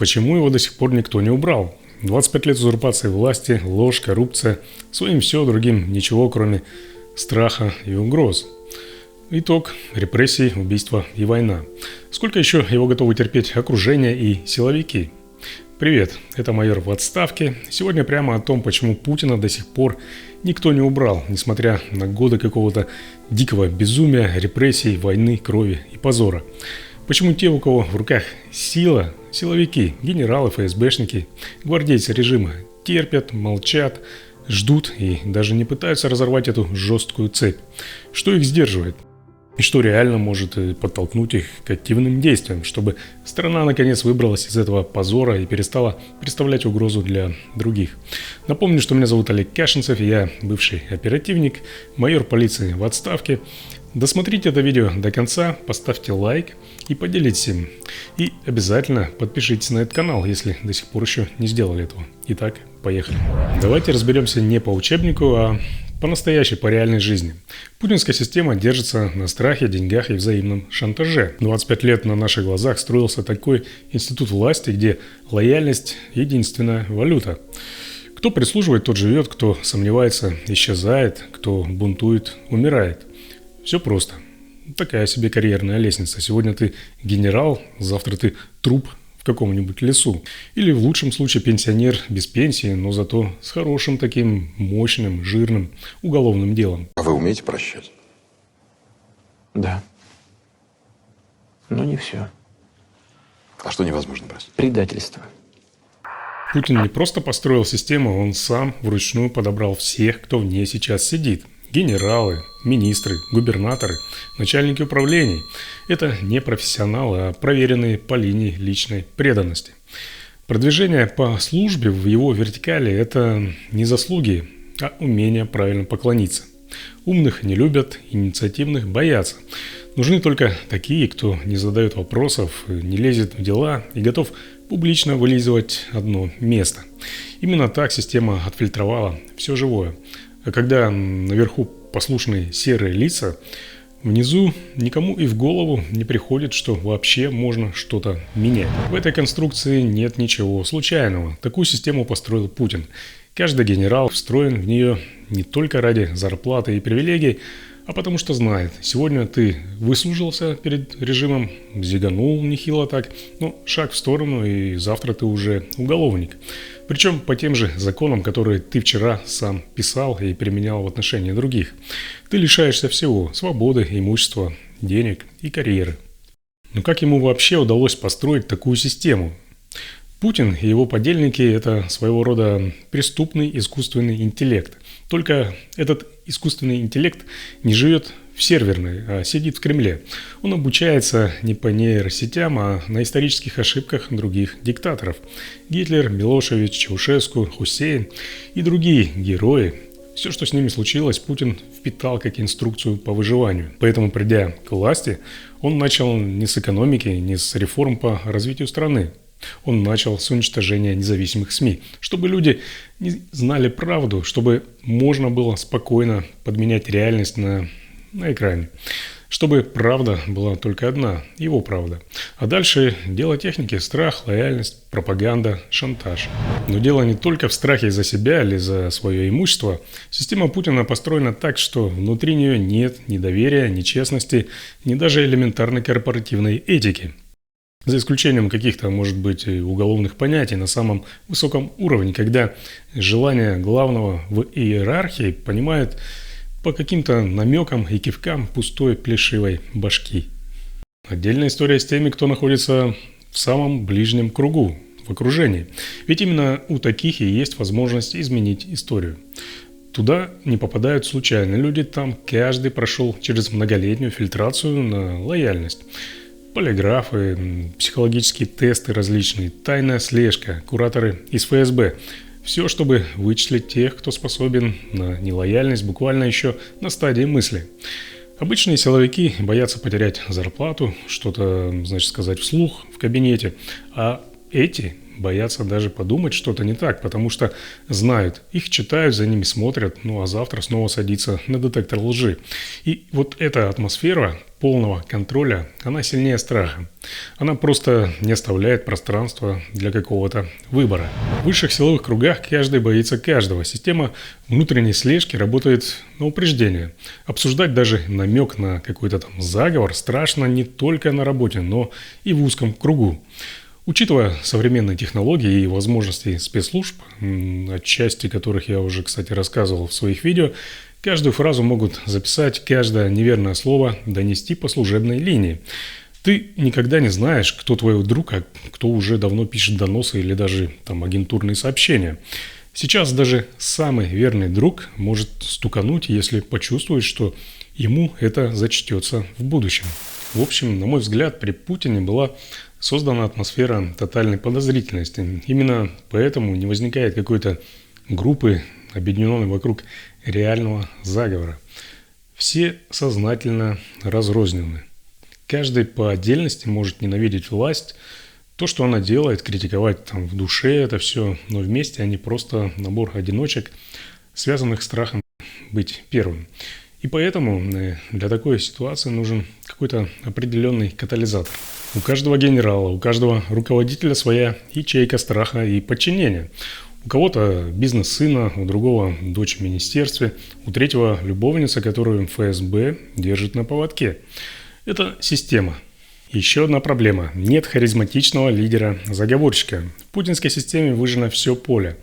Почему его до сих пор никто не убрал? 25 лет узурпации власти, ложь, коррупция, своим все, другим ничего, кроме страха и угроз. Итог – репрессии, убийства и война. Сколько еще его готовы терпеть окружение и силовики? Привет, это майор в отставке. Сегодня прямо о том, почему Путина до сих пор никто не убрал, несмотря на годы какого-то дикого безумия, репрессий, войны, крови и позора. Почему те, у кого в руках сила, силовики, генералы, ФСБшники, гвардейцы режима, терпят, молчат, ждут и даже не пытаются разорвать эту жесткую цепь? Что их сдерживает? И что реально может подтолкнуть их к активным действиям, чтобы страна наконец выбралась из этого позора и перестала представлять угрозу для других? Напомню, что меня зовут Олег Кашинцев, я бывший оперативник, майор полиции в отставке. Досмотрите это видео до конца, поставьте лайк и поделитесь им. И обязательно подпишитесь на этот канал, если до сих пор еще не сделали этого. Итак, поехали. Давайте разберемся не по учебнику, а по-настоящей, по реальной жизни. Путинская система держится на страхе, деньгах и взаимном шантаже. 25 лет на наших глазах строился такой институт власти, где лояльность – единственная валюта. Кто прислуживает, тот живет, кто сомневается, исчезает, кто бунтует, умирает. Все просто. Такая себе карьерная лестница. Сегодня ты генерал, завтра ты труп в каком-нибудь лесу. Или в лучшем случае пенсионер без пенсии, но зато с хорошим таким мощным, жирным уголовным делом. А вы умеете прощать? Да. Но не все. А что невозможно простить? Предательство. Путин не просто построил систему, он сам вручную подобрал всех, кто в ней сейчас сидит. Генералы, министры, губернаторы, начальники управлений – это не профессионалы, а проверенные по линии личной преданности. Продвижение по службе в его вертикали – это не заслуги, а умение правильно поклониться. Умных не любят, инициативных боятся. Нужны только такие, кто не задает вопросов, не лезет в дела и готов публично вылизывать одно место. Именно так система отфильтровала все живое. А когда наверху послушные серые лица, внизу никому и в голову не приходит, что вообще можно что-то менять. В этой конструкции нет ничего случайного. Такую систему построил Путин. Каждый генерал встроен в нее не только ради зарплаты и привилегий, а потому что знает, сегодня ты выслужился перед режимом, зиганул нехило так, шаг в сторону, и завтра ты уже уголовник. Причем по тем же законам, которые ты вчера сам писал и применял в отношении других. Ты лишаешься всего – свободы, имущества, денег и карьеры. Но как ему вообще удалось построить такую систему? Путин и его подельники – это своего рода преступный искусственный интеллект. Только этот искусственный интеллект не живет в серверной, а сидит в Кремле. Он обучается не по нейросетям, а на исторических ошибках других диктаторов. Гитлер, Милошевич, Чаушеску, Хусейн и другие герои. Все, что с ними случилось, Путин впитал как инструкцию по выживанию. Поэтому, придя к власти, он начал не с экономики, не с реформ по развитию страны. Он начал с уничтожения независимых СМИ, чтобы люди не знали правду, чтобы можно было спокойно подменять реальность на экране. Чтобы правда была только одна, его правда. А дальше дело техники, страх, лояльность, пропаганда, шантаж. Но дело не только в страхе за себя или за свое имущество. Система Путина построена так, что внутри нее нет ни доверия, ни честности, ни даже элементарной корпоративной этики. За исключением каких-то, может быть, уголовных понятий на самом высоком уровне, когда желание главного в иерархии понимают по каким-то намекам и кивкам пустой плешивой башки. Отдельная история с теми, кто находится в самом ближнем кругу, в окружении. Ведь именно у таких и есть возможность изменить историю. Туда не попадают случайно люди, там каждый прошел через многолетнюю фильтрацию на лояльность. Полиграфы, психологические тесты различные, тайная слежка, кураторы из ФСБ. Все, чтобы вычислить тех, кто способен на нелояльность буквально еще на стадии мысли. Обычные силовики боятся потерять зарплату, что-то, сказать вслух в кабинете, а эти боятся даже подумать что-то не так, потому что знают, их читают, за ними смотрят, а завтра снова садиться на детектор лжи. И вот эта атмосфера полного контроля, она сильнее страха. Она просто не оставляет пространства для какого-то выбора. В высших силовых кругах каждый боится каждого. Система внутренней слежки работает на упреждение. Обсуждать даже намек на какой-то там заговор страшно не только на работе, но и в узком кругу. Учитывая современные технологии и возможности спецслужб, о части которых я уже, кстати, рассказывал в своих видео, каждую фразу могут записать, каждое неверное слово донести по служебной линии. Ты никогда не знаешь, кто твой друг, а кто уже давно пишет доносы или даже там агентурные сообщения. Сейчас даже самый верный друг может стукануть, если почувствует, что ему это зачтется в будущем. В общем, на мой взгляд, при Путине была создана атмосфера тотальной подозрительности. Именно поэтому не возникает какой-то группы, объединенной вокруг реального заговора. Все сознательно разрознены. Каждый по отдельности может ненавидеть власть, то, что она делает, критиковать там в душе это все, но вместе они просто набор одиночек, связанных страхом быть первым. И поэтому для такой ситуации нужен какой-то определенный катализатор. У каждого генерала, у каждого руководителя своя ячейка страха и подчинения. У кого-то бизнес сына, у другого дочь в министерстве, у третьего любовница, которую ФСБ держит на поводке. Это система. Еще одна проблема. Нет харизматичного лидера-заговорщика. В путинской системе выжжено все поле.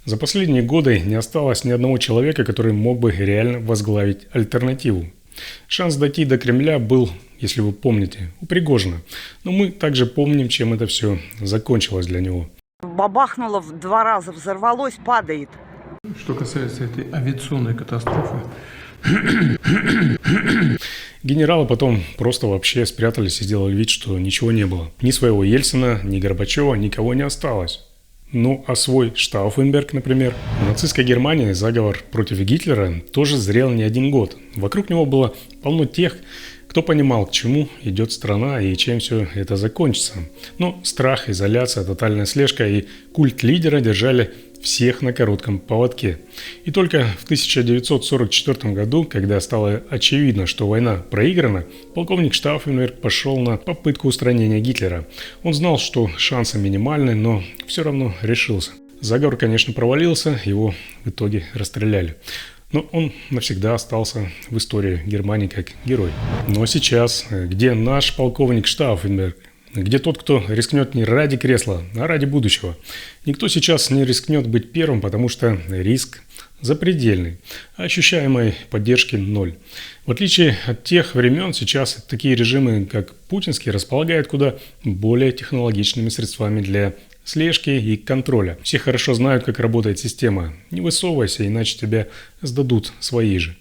За последние годы не осталось ни одного человека, который мог бы реально возглавить альтернативу. Шанс дойти до Кремля был, если вы помните, у Пригожина. Но мы также помним, чем это все закончилось для него. Бабахнуло в 2 раза, взорвалось, падает. Что касается этой авиационной катастрофы, Генералы потом просто вообще спрятались и сделали вид, что ничего не было. Ни своего Ельцина, ни Горбачева, никого не осталось. Ну, а свой Штауфенберг, например. В нацистской Германии заговор против Гитлера тоже зрел не 1 год. Вокруг него было полно тех, кто понимал, к чему идет страна и чем все это закончится. Но страх, изоляция, тотальная слежка и культ лидера держали всех на коротком поводке. И только в 1944 году, когда стало очевидно, что война проиграна, полковник Штауфенберг пошел на попытку устранения Гитлера. Он знал, что шансы минимальны, но все равно решился. Заговор, конечно, провалился, его в итоге расстреляли. Но он навсегда остался в истории Германии как герой. Но сейчас, где наш полковник Штауфенберг? Где тот, кто рискнет не ради кресла, а ради будущего? Никто сейчас не рискнет быть первым, потому что риск запредельный, а ощущаемой поддержки ноль. В отличие от тех времен, сейчас такие режимы, как путинский, располагают куда более технологичными средствами для слежки и контроля. Все хорошо знают, как работает система. Не высовывайся, иначе тебя сдадут свои же.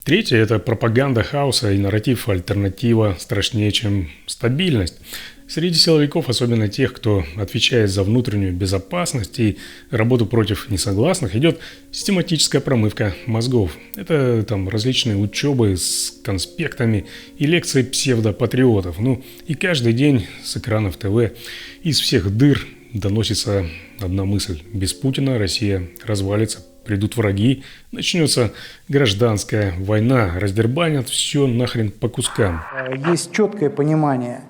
Третье – это пропаганда хаоса и нарратив альтернатива страшнее, чем стабильность. Среди силовиков, особенно тех, кто отвечает за внутреннюю безопасность и работу против несогласных, идет систематическая промывка мозгов. Это там различные учебы с конспектами и лекции псевдопатриотов. Ну и каждый день с экранов ТВ из всех дыр доносится одна мысль. Без Путина Россия развалится, придут враги, начнется гражданская война, раздербанят все нахрен по кускам. Есть четкое понимание.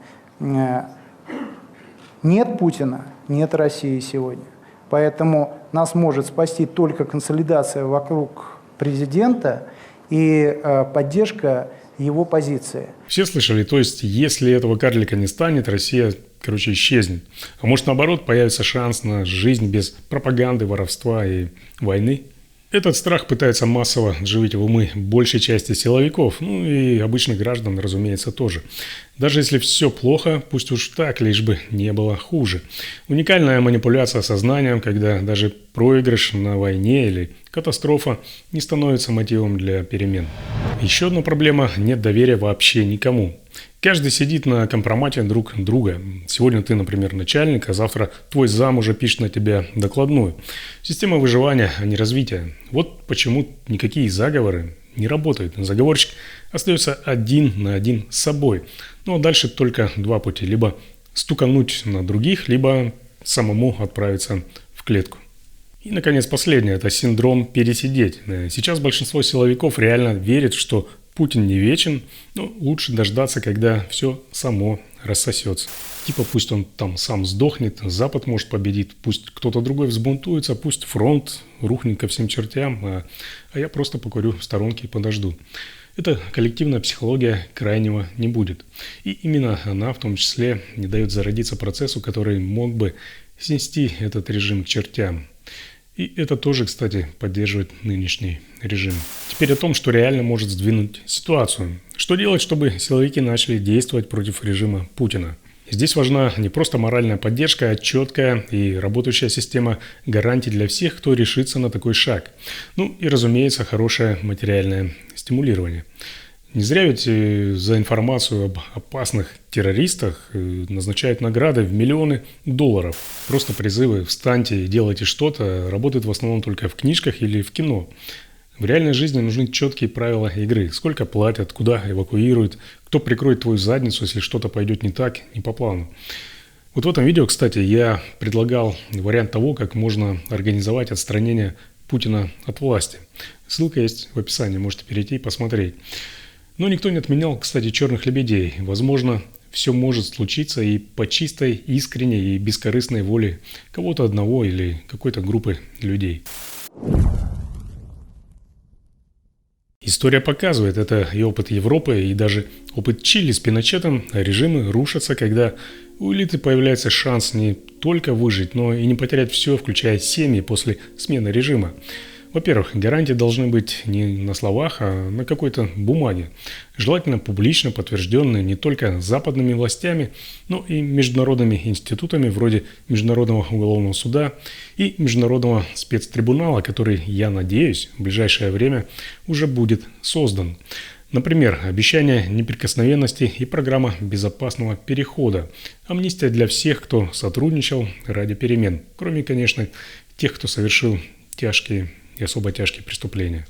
Нет Путина, нет России сегодня. Поэтому нас может спасти только консолидация вокруг президента и поддержка его позиции. Все слышали, то есть, если этого карлика не станет, Россия, исчезнет. А может, наоборот, появится шанс на жизнь без пропаганды, воровства и войны? Этот страх пытается массово вживить в умы большей части силовиков, ну и обычных граждан, разумеется, тоже. Даже если все плохо, пусть уж так, лишь бы не было хуже. Уникальная манипуляция сознанием, когда даже проигрыш на войне или катастрофа не становится мотивом для перемен. Еще одна проблема – нет доверия вообще никому. Каждый сидит на компромате друг друга. Сегодня ты, например, начальник, а завтра твой зам уже пишет на тебя докладную. Система выживания, а не развития. Вот почему никакие заговоры не работают. Заговорщик остается один на один с собой. Ну а дальше только 2 пути. Либо стукануть на других, либо самому отправиться в клетку. И, наконец, последнее – это синдром пересидеть. Сейчас большинство силовиков реально верит, что Путин не вечен, но лучше дождаться, когда все само рассосется. Типа пусть он там сам сдохнет, Запад может победит, пусть кто-то другой взбунтуется, пусть фронт рухнет ко всем чертям, а я просто покурю в сторонке и подожду. Эта коллективная психология крайнего не будет. И именно она в том числе не дает зародиться процессу, который мог бы снести этот режим к чертям. И это тоже, кстати, поддерживает нынешний режим. Теперь о том, что реально может сдвинуть ситуацию. Что делать, чтобы силовики начали действовать против режима Путина? Здесь важна не просто моральная поддержка, а четкая и работающая система гарантий для всех, кто решится на такой шаг. Ну и, разумеется, хорошее материальное стимулирование. Не зря ведь за информацию об опасных террористах назначают награды в миллионы долларов. Просто призывы «встаньте и делайте что-то» работают в основном только в книжках или в кино. В реальной жизни нужны четкие правила игры. Сколько платят, куда эвакуируют, кто прикроет твою задницу, если что-то пойдет не так, не по плану. Вот в этом видео, кстати, я предлагал вариант того, как можно организовать отстранение Путина от власти. Ссылка есть в описании, можете перейти и посмотреть. Но никто не отменял, кстати, черных лебедей. Возможно, все может случиться и по чистой, искренней и бескорыстной воле кого-то одного или какой-то группы людей. История показывает, это и опыт Европы, и даже опыт Чили с Пиночетом. Режимы рушатся, когда у элиты появляется шанс не только выжить, но и не потерять все, включая семьи после смены режима. Во-первых, гарантии должны быть не на словах, а на какой-то бумаге. Желательно публично подтвержденные не только западными властями, но и международными институтами вроде Международного уголовного суда и Международного спецтрибунала, который, я надеюсь, в ближайшее время уже будет создан. Например, обещание неприкосновенности и программа безопасного перехода. Амнистия для всех, кто сотрудничал ради перемен, кроме, конечно, тех, кто совершил тяжкие и особо тяжкие преступления.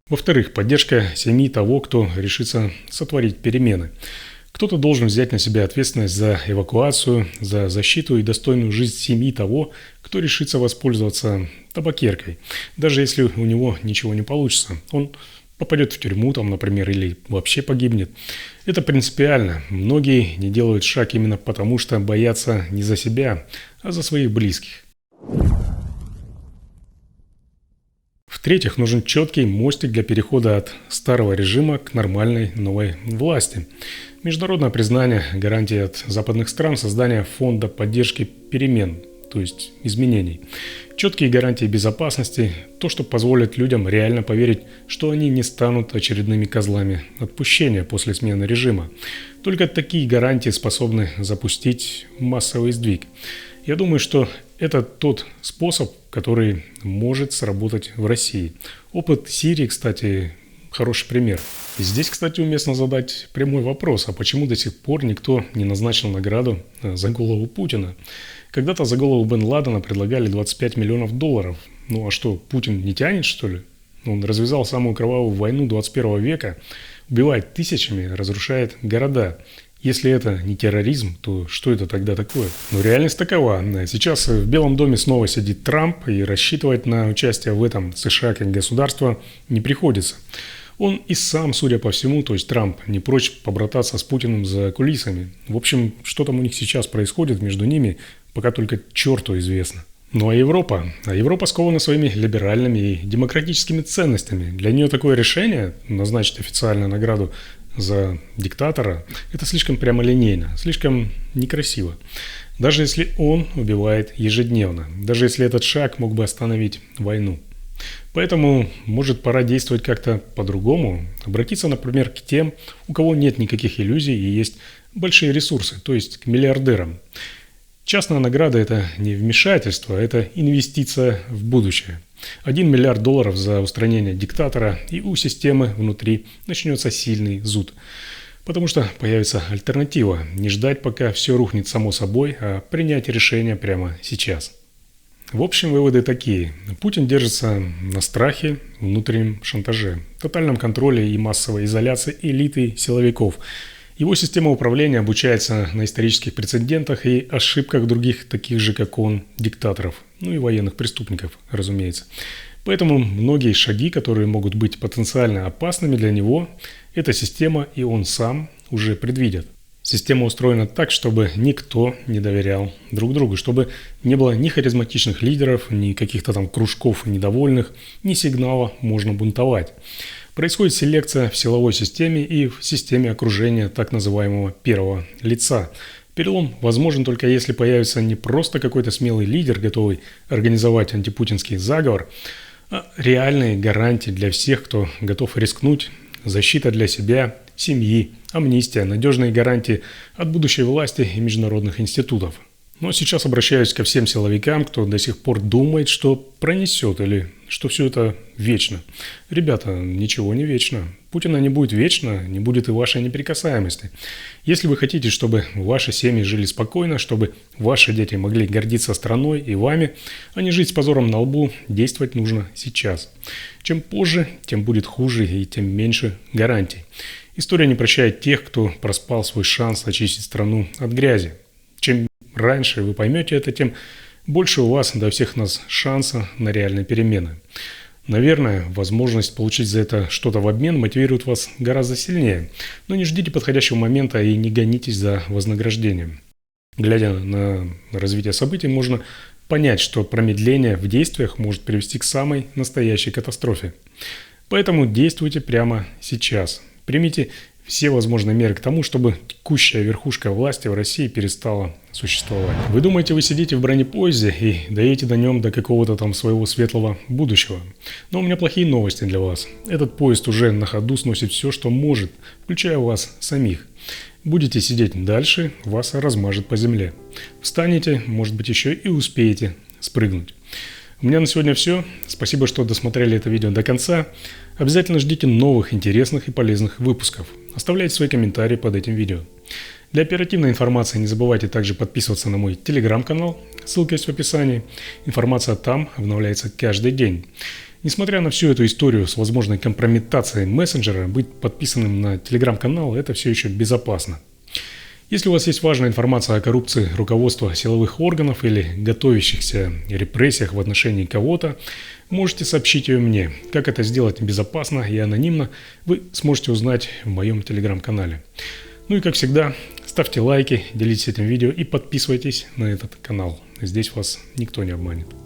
Во-вторых, поддержка семьи того, кто решится сотворить перемены. Кто-то должен взять на себя ответственность за эвакуацию, за защиту и достойную жизнь семьи того, кто решится воспользоваться табакеркой. Даже если у него ничего не получится, он попадет в тюрьму, там, например, или вообще погибнет. Это принципиально. Многие не делают шаг именно потому, что боятся не за себя, а за своих близких. В-третьих, нужен четкий мостик для перехода от старого режима к нормальной новой власти. Международное признание, гарантии от западных стран, создание фонда поддержки перемен, то есть изменений. Четкие гарантии безопасности, то, что позволит людям реально поверить, что они не станут очередными козлами отпущения после смены режима. Только такие гарантии способны запустить массовый сдвиг. Я думаю, что это тот способ, который может сработать в России. Опыт Сирии, кстати, хороший пример. И здесь, кстати, уместно задать прямой вопрос, а почему до сих пор никто не назначил награду за голову Путина? Когда-то за голову Бен Ладена предлагали 25 миллионов долларов. Ну а что, Путин не тянет, что ли? Он развязал самую кровавую войну 21 века, убивает тысячами, разрушает города. Если это не терроризм, то что это тогда такое? Но реальность такова. Сейчас в Белом доме снова сидит Трамп, и рассчитывать на участие в этом США как государство не приходится. Он и сам, судя по всему, то есть Трамп, не прочь побрататься с Путиным за кулисами. В общем, что там у них сейчас происходит между ними, пока только черту известно. Ну а Европа? Европа скована своими либеральными и демократическими ценностями. Для нее такое решение, назначить официальную награду за диктатора, это слишком прямолинейно, слишком некрасиво. Даже если он убивает ежедневно, даже если этот шаг мог бы остановить войну. Поэтому, может, пора действовать как-то по-другому, обратиться, например, к тем, у кого нет никаких иллюзий и есть большие ресурсы, то есть к миллиардерам. Частная награда – это не вмешательство, это инвестиция в будущее. 1 миллиард долларов за устранение диктатора, и у системы внутри начнется сильный зуд. Потому что появится альтернатива – не ждать, пока все рухнет само собой, а принять решение прямо сейчас. В общем, выводы такие. Путин держится на страхе, внутреннем шантаже, тотальном контроле и массовой изоляции элиты силовиков. Его система управления обучается на исторических прецедентах и ошибках других, таких же, как он, диктаторов, ну и военных преступников, разумеется. Поэтому многие шаги, которые могут быть потенциально опасными для него, эта система и он сам уже предвидят. Система устроена так, чтобы никто не доверял друг другу, чтобы не было ни харизматичных лидеров, ни каких-то там кружков недовольных, ни сигнала «можно бунтовать». Происходит селекция в силовой системе и в системе окружения так называемого первого лица. Перелом возможен только если появится не просто какой-то смелый лидер, готовый организовать антипутинский заговор, а реальные гарантии для всех, кто готов рискнуть, защита для себя, семьи, амнистия, надежные гарантии от будущей власти и международных институтов. Но сейчас обращаюсь ко всем силовикам, кто до сих пор думает, что пронесет или что все это вечно. Ребята, ничего не вечно. Путина не будет вечно, не будет и вашей неприкасаемости. Если вы хотите, чтобы ваши семьи жили спокойно, чтобы ваши дети могли гордиться страной и вами, а не жить с позором на лбу, действовать нужно сейчас. Чем позже, тем будет хуже и тем меньше гарантий. История не прощает тех, кто проспал свой шанс очистить страну от грязи. Чем раньше вы поймете это, тем больше у вас, до всех нас, шанса на реальные перемены. Наверное, возможность получить за это что-то в обмен мотивирует вас гораздо сильнее, но не ждите подходящего момента и не гонитесь за вознаграждением. Глядя на развитие событий, можно понять, что промедление в действиях может привести к самой настоящей катастрофе. Поэтому действуйте прямо сейчас. Примите все возможные меры к тому, чтобы текущая верхушка власти в России перестала существовать. Вы думаете, вы сидите в бронепоезде и доедете на нем до какого-то там своего светлого будущего. Но у меня плохие новости для вас. Этот поезд уже на ходу сносит все, что может, включая вас самих. Будете сидеть дальше, вас размажет по земле. Встанете, может быть, еще и успеете спрыгнуть. У меня на сегодня все. Спасибо, что досмотрели это видео до конца. Обязательно ждите новых интересных и полезных выпусков. Оставляйте свои комментарии под этим видео. Для оперативной информации не забывайте также подписываться на мой телеграм-канал, ссылка есть в описании. Информация там обновляется каждый день. Несмотря на всю эту историю с возможной компрометацией мессенджера, быть подписанным на телеграм-канал – это все еще безопасно. Если у вас есть важная информация о коррупции руководства силовых органов или готовящихся репрессиях в отношении кого-то, можете сообщить ее мне. Как это сделать безопасно и анонимно, вы сможете узнать в моем телеграм-канале. Ну и как всегда, ставьте лайки, делитесь этим видео и подписывайтесь на этот канал. Здесь вас никто не обманет.